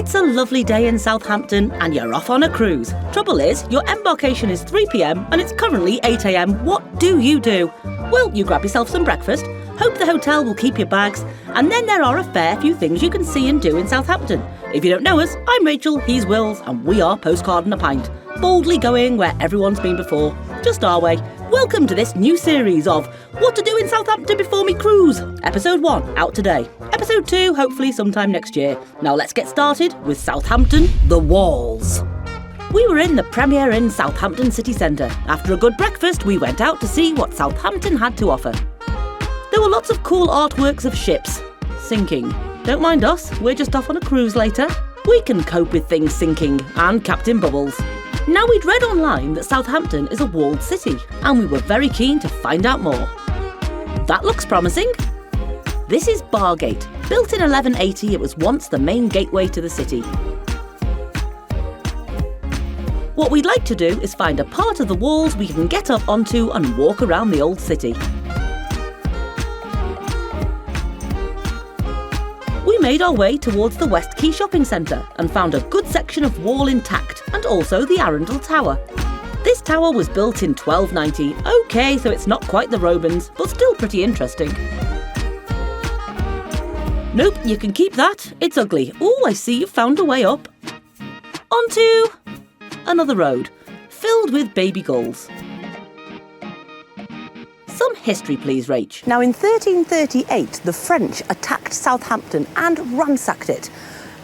It's a lovely day in Southampton and you're off on a cruise. Trouble is, your embarkation is 3 p.m. and it's currently 8 a.m. What do? Well, you grab yourself some breakfast, hope the hotel will keep your bags, and then there are a fair few things you can see and do in Southampton. If you don't know us, I'm Rachel, he's Wills, and we are Postcard and a Pint, boldly going where everyone's been before, just our way. Welcome to this new series of What to Do in Southampton Before Me Cruise. Episode 1, out today. Episode 2, hopefully sometime next year. Now let's get started with Southampton, the Walls. We were in the Premier Inn Southampton city centre. After a good breakfast, we went out to see what Southampton had to offer. There were lots of cool artworks of ships sinking. Don't mind us, we're just off on a cruise later. We can cope with things sinking, and Captain Bubbles. Now, we'd read online that Southampton is a walled city, and we were very keen to find out more. That looks promising. This is Bargate. Built in 1180, it was once the main gateway to the city. What we'd like to do is find a part of the walls we can get up onto and walk around the old city. We made our way towards the Westgate shopping centre and found a good section of wall intact, and also the Arundel Tower. This tower was built in 1290. OK, so it's not quite the Romans, but still pretty interesting. Nope, you can keep that. It's ugly. Oh, I see you've found a way up. Onto another road, filled with baby gulls. Some history, please, Rach. Now, in 1338, the French attacked Southampton and ransacked it.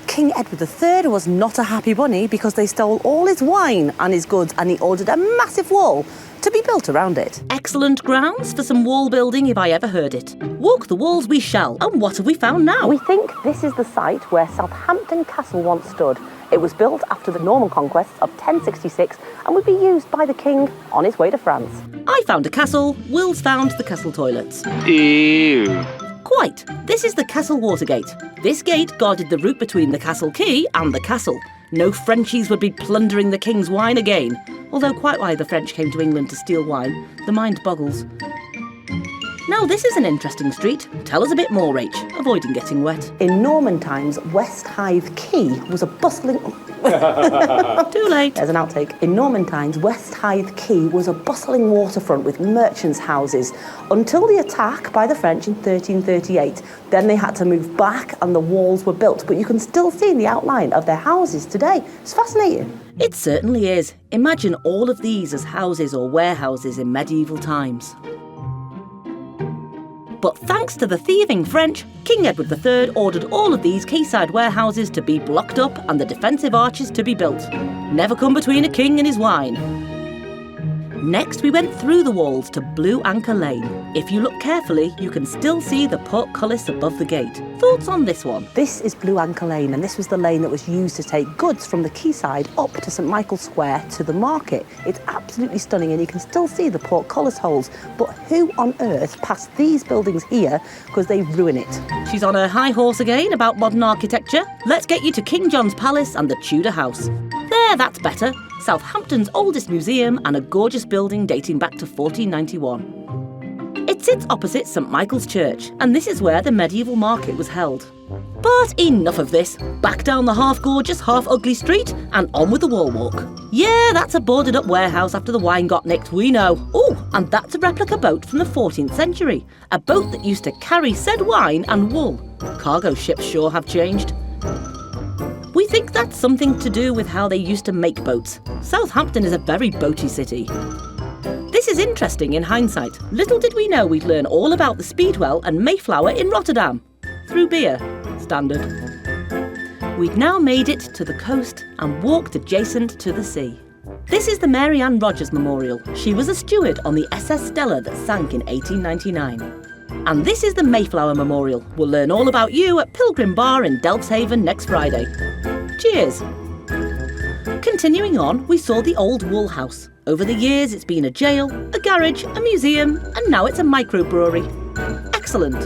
King Edward III was not a happy bunny because they stole all his wine and his goods, and he ordered a massive wall to be built around it. Excellent grounds for some wall building if I ever heard it. Walk the walls we shall. And what have we found now? We think this is the site where Southampton Castle once stood. It was built after the Norman conquests of 1066 and would be used by the king on his way to France. I found a castle, Will's found the castle toilets. Ew. Quite. This is the Castle Watergate. This gate guarded the route between the Castle Quay and the castle. No Frenchies would be plundering the king's wine again. Although quite why the French came to England to steal wine, the mind boggles. Now, this is an interesting street. Tell us a bit more, Rach, avoiding getting wet. In Norman times, West Hythe Quay was a bustling... Too late. There's an outtake. In Norman times, West Hythe Quay was a bustling waterfront with merchants' houses until the attack by the French in 1338. Then they had to move back and the walls were built, but you can still see the outline of their houses today. It's fascinating. It certainly is. Imagine all of these as houses or warehouses in medieval times. But thanks to the thieving French, King Edward III ordered all of these quayside warehouses to be blocked up and the defensive arches to be built. Never come between a king and his wine. Next, we went through the walls to Blue Anchor Lane. If you look carefully, you can still see the portcullis above the gate. Thoughts on this one? This is Blue Anchor Lane, and this was the lane that was used to take goods from the quayside up to St Michael's Square to the market. It's absolutely stunning, and you can still see the portcullis holes. But who on earth passed these buildings here because they ruin it? She's on her high horse again about modern architecture. Let's get you to King John's Palace and the Tudor House. There, that's better. Southampton's oldest museum and a gorgeous building dating back to 1491. It sits opposite St Michael's Church, and this is where the medieval market was held. But enough of this. Back down the half-gorgeous, half-ugly street and on with the wall walk. Yeah, that's a boarded-up warehouse after the wine got nicked, we know. Oh, and that's a replica boat from the 14th century. A boat that used to carry said wine and wool. Cargo ships sure have changed. We think that's something to do with how they used to make boats. Southampton is a very boaty city. This is interesting in hindsight. Little did we know we'd learn all about the Speedwell and Mayflower in Rotterdam. Through beer. Standard. We'd now made it to the coast and walked adjacent to the sea. This is the Mary Ann Rogers Memorial. She was a steward on the SS Stella that sank in 1899. And this is the Mayflower Memorial. We'll learn all about you at Pilgrim Bar in Delfshaven next Friday. Cheers! Continuing on, we saw the old wool house. Over the years, it's been a jail, a garage, a museum, and now it's a microbrewery. Excellent!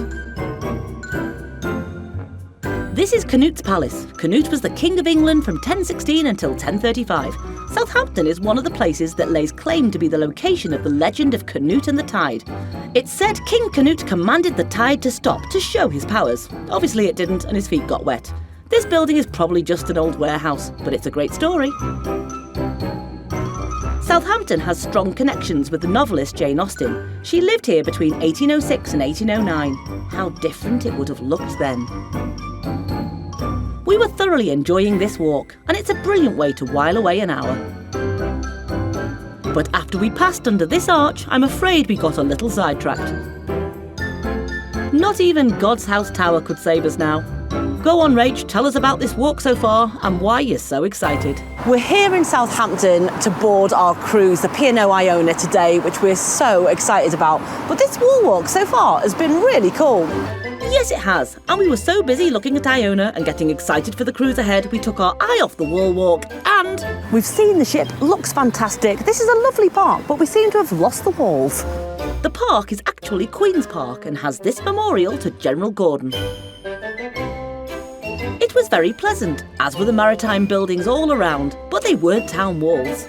This is Canute's Palace. Canute was the King of England from 1016 until 1035. Southampton is one of the places that lays claim to be the location of the legend of Canute and the Tide. It's said King Canute commanded the tide to stop to show his powers. Obviously it didn't, and his feet got wet. This building is probably just an old warehouse, but it's a great story. Southampton has strong connections with the novelist Jane Austen. She lived here between 1806 and 1809. How different it would have looked then. We were thoroughly enjoying this walk, and it's a brilliant way to while away an hour. But after we passed under this arch, I'm afraid we got a little sidetracked. Not even God's House Tower could save us now. Go on, Rach, tell us about this walk so far and why you're so excited. We're here in Southampton to board our cruise, the P&O Iona today, which we're so excited about. But this wall walk so far has been really cool. Yes, it has. And we were so busy looking at Iona and getting excited for the cruise ahead, we took our eye off the wall walk and... We've seen the ship, looks fantastic. This is a lovely park, but we seem to have lost the walls. The park is actually Queen's Park and has this memorial to General Gordon. It was very pleasant, as were the maritime buildings all around, but they weren't town walls.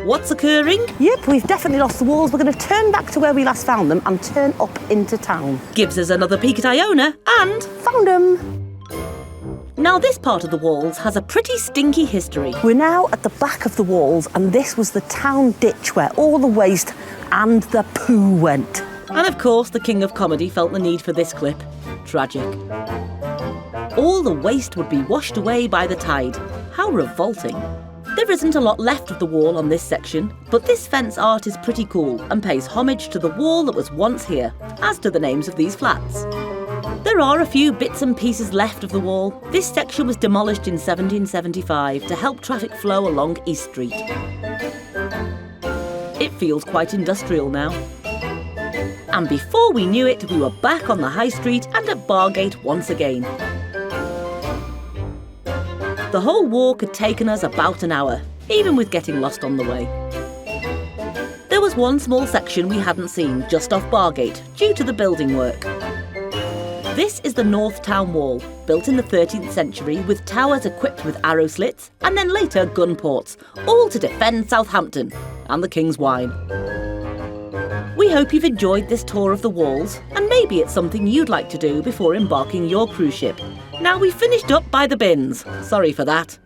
What's occurring? Yep, we've definitely lost the walls. We're going to turn back to where we last found them and turn up into town. Gives us another peek at Iona and... Found them! Now this part of the walls has a pretty stinky history. We're now at the back of the walls, and this was the town ditch where all the waste and the poo went. And of course the King of Comedy felt the need for this clip. Tragic. All the waste would be washed away by the tide. How revolting. There isn't a lot left of the wall on this section, but this fence art is pretty cool and pays homage to the wall that was once here, as do the names of these flats. There are a few bits and pieces left of the wall. This section was demolished in 1775 to help traffic flow along East Street. It feels quite industrial now. And before we knew it, we were back on the High Street and at Bargate once again. The whole walk had taken us about an hour, even with getting lost on the way. There was one small section we hadn't seen just off Bargate due to the building work. This is the North Town Wall, built in the 13th century with towers equipped with arrow slits and then later gun ports, all to defend Southampton and the King's Wine. We hope you've enjoyed this tour of the walls, and maybe it's something you'd like to do before embarking your cruise ship. Now we've finished up by the bins. Sorry for that.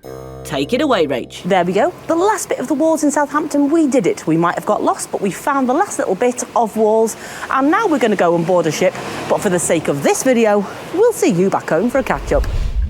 Take it away, Rach. There we go. The last bit of the walls in Southampton, we did it. We might have got lost, but we found the last little bit of walls, and now we're going to go and board a ship. But for the sake of this video, we'll see you back home for a catch-up.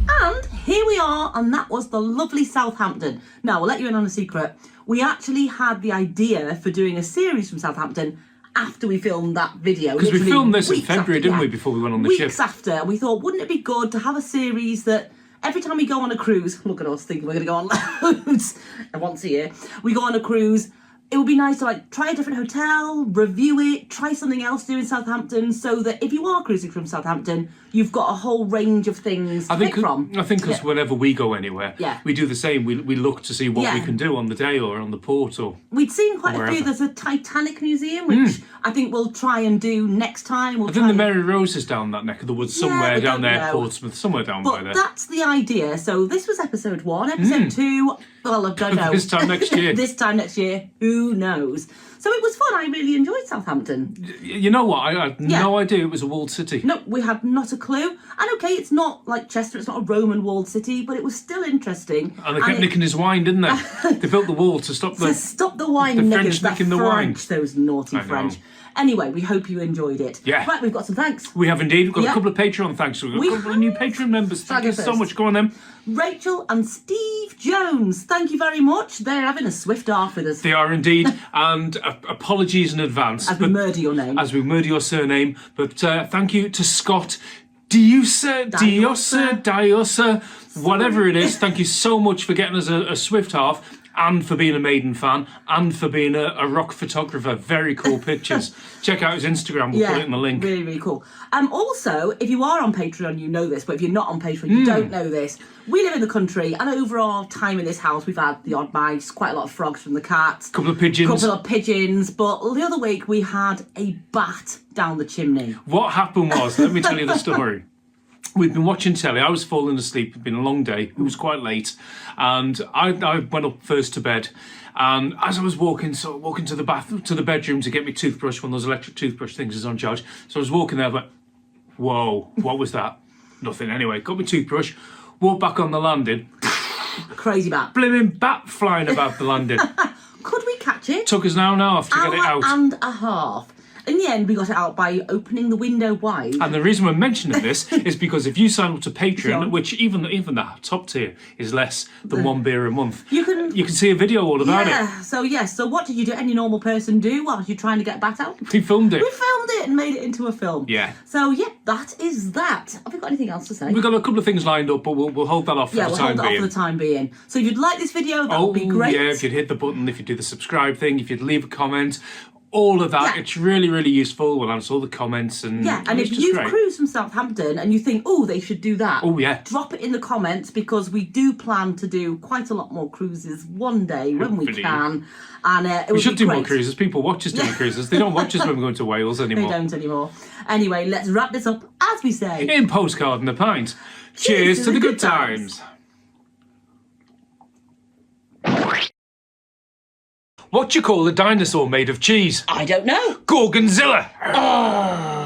And here we are, and that was the lovely Southampton. Now, we'll let you in on a secret. We actually had the idea for doing a series from Southampton after we filmed that video. Because we filmed this in weeks February, after, didn't we, before we went on the ship? Weeks after, we thought, wouldn't it be good to have a series that every time we go on a cruise, look at us thinking we're going to go on loads, and once a year, we go on a cruise, it would be nice to like try a different hotel, review it, try something else to do in Southampton, so that if you are cruising from Southampton, you've got a whole range of things to pick from. I think because whenever we go anywhere, we do the same. We look to see what we can do on the day or on the port or we'd seen quite a few. There's a Titanic museum, which I think we'll try and do next time. I think the Mary Rose is down that neck of the woods somewhere down there, Portsmouth, somewhere down by there. But that's the idea. So this was episode 1. Episode 2, well, I don't know. This time next year. This time next year, who knows? So it was fun. I really enjoyed Southampton. You know what? I had no idea it was a walled city. No, we had not a clue. And okay, it's not like Chester, it's not a Roman walled city, but it was still interesting. And they kept nicking his wine, didn't they? They built the wall to stop the wine the niggers, French nicking the wine. Those naughty French. Anyway, we hope you enjoyed it. Yeah. Right, we've got some thanks. We have indeed. We've got a couple of Patreon thanks. We've got a couple of new Patreon members. Thank you so much. Go on then. Rachel and Steve Jones, thank you very much. They're having a swift arf with us. They are indeed. And apologies in advance. As we murder your name. As we murder your surname. But thank you to Scott Diosa, whatever it is. Thank you so much for getting us a swift half. And for being a Maiden fan, and for being a rock photographer. Very cool pictures. Check out his Instagram, we'll put it in the link. Really, really cool. Also, if you are on Patreon, you know this, but if you're not on Patreon, you don't know this. We live in the country, and over our time in this house, we've had the odd mice, quite a lot of frogs from the cats. Couple of pigeons. But the other week, we had a bat down the chimney. What happened was, let me tell you the story. We'd been watching telly. I was falling asleep. It'd been a long day. It was quite late. And I went up first to bed. And as I was walking to the bedroom to get my toothbrush, one of those electric toothbrush things is on charge. So I was walking there, but whoa, what was that? Nothing. Anyway, got my toothbrush, Walk back on the landing. Crazy bat. Blimmin' bat flying about the landing. Could we catch it? Took us an hour and a half to get it out. Hour and a half. In the end, we got it out by opening the window wide. And the reason we're mentioning this is because if you sign up to Patreon, Sure. which even the top tier is less than one beer a month, You can see a video all about it. So what did you do? Any normal person do while you're trying to get a bat out? We filmed it. We filmed it and made it into a film. Yeah. So that is that. Have we got anything else to say? We've got a couple of things lined up, but we'll hold that off for the we'll time hold it being. off for the time being. So if you'd like this video, that would be great. Yeah, if you'd hit the button, if you'd do the subscribe thing, if you'd leave a comment, all of that, Yeah. it's really, really useful. We'll answer all the comments and And it's if just you've great. cruised from Southampton and you think, oh, they should do that, drop it in the comments, because we do plan to do quite a lot more cruises one day when we Hopefully. can. And We should do more great. cruises. People watch us doing cruises. They don't watch us when we're going to Wales They anymore. don't anymore. Anyway, let's wrap this up as we say. In Postcard and a Pint. Cheers to the good times. What do you call a dinosaur made of cheese? I don't know. Gorgonzilla! Oh.